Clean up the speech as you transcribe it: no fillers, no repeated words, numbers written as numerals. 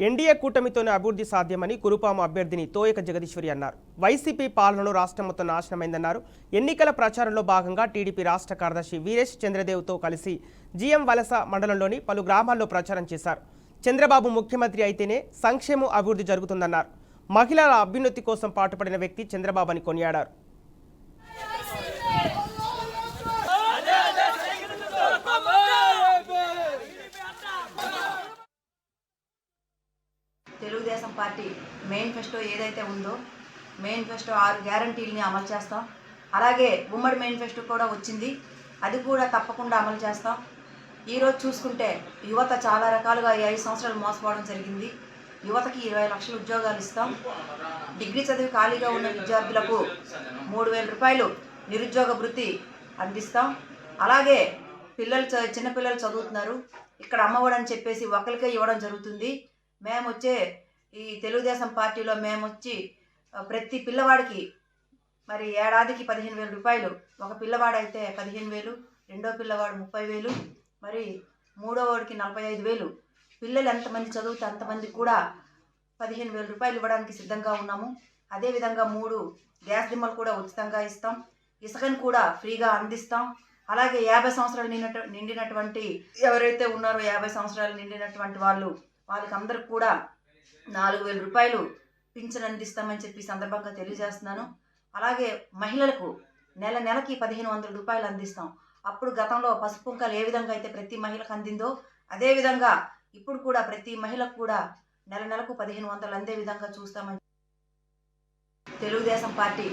NDA కూటమితోనే అభివృద్ధి సాధ్యమని కురుపాము అభ్యర్థిని తోయక జగదీశ్వరి అన్నారు. వైసీపీ పాలనలో రాష్ట్రం మొత్తం నాశనమైందన్నారు. ఎన్నికల ప్రచారంలో భాగంగా టీడీపీ రాష్ట్ర కార్యదర్శి వీరేష్ చంద్రదేవ్తో కలిసి జీఎం వలస మండలంలోని పలు గ్రామాల్లో ప్రచారం చేశారు. చంద్రబాబు ముఖ్యమంత్రి అయితేనే సంక్షేమం అభివృద్ధి జరుగుతుందన్నారు. మహిళల అభ్యున్నతి కోసం పాటుపడిన వ్యక్తి చంద్రబాబు అని కొనియాడారు. తెలుగుదేశం పార్టీ మేనిఫెస్టో ఏదైతే ఉందో మేనిఫెస్టో 6 గ్యారంటీలని అమలు చేస్తాం. అలాగే ఉమ్మడి మేనిఫెస్టో కూడా వచ్చింది, అది కూడా తప్పకుండా అమలు చేస్తాం. ఈరోజు చూసుకుంటే యువత చాలా రకాలుగా 5 సంవత్సరాలు మోసపోవడం జరిగింది. యువతకి 20 లక్షల ఉద్యోగాలు ఇస్తాం. డిగ్రీ చదివి ఖాళీగా ఉన్న విద్యార్థులకు 3000 రూపాయలు నిరుద్యోగ భృతి అందిస్తాం. అలాగే చిన్నపిల్లలు చదువుతున్నారు, ఇక్కడ అమ్మఒడి అని చెప్పేసి ఒకరికే ఇవ్వడం జరుగుతుంది. మేము వచ్చే ఈ తెలుగుదేశం పార్టీలో మేము వచ్చి ప్రతి పిల్లవాడికి మరి ఏడాదికి 15,000 రూపాయలు, ఒక పిల్లవాడైతే 15,000, రెండో పిల్లవాడు 30,000, మరి మూడో వాడికి 45,000. పిల్లలు ఎంతమంది చదివితే అంతమందికి కూడా 15,000 రూపాయలు ఇవ్వడానికి సిద్ధంగా ఉన్నాము. అదేవిధంగా 3 గ్యాస్ దిమ్మలు కూడా ఉచితంగా ఇస్తాం. ఇసుకని కూడా ఫ్రీగా అందిస్తాం. అలాగే 50 సంవత్సరాలు నిండినటువంటి ఎవరైతే ఉన్నారో 50 సంవత్సరాలు నిండినటువంటి వాళ్ళకి అందరికి కూడా 4,000 రూపాయలు పింఛన్ అందిస్తామని చెప్పి సందర్భంగా తెలియజేస్తున్నాను. అలాగే మహిళలకు నెలకి 1,500 రూపాయలు అందిస్తాం. అప్పుడు గతంలో పసుపు కుంకాలు ఏ విధంగా అయితే ప్రతి మహిళకు అందిందో అదేవిధంగా ఇప్పుడు కూడా ప్రతి మహిళకు కూడా నెలకు 1,500 అందే విధంగా చూస్తామని తెలుగుదేశం పార్టీ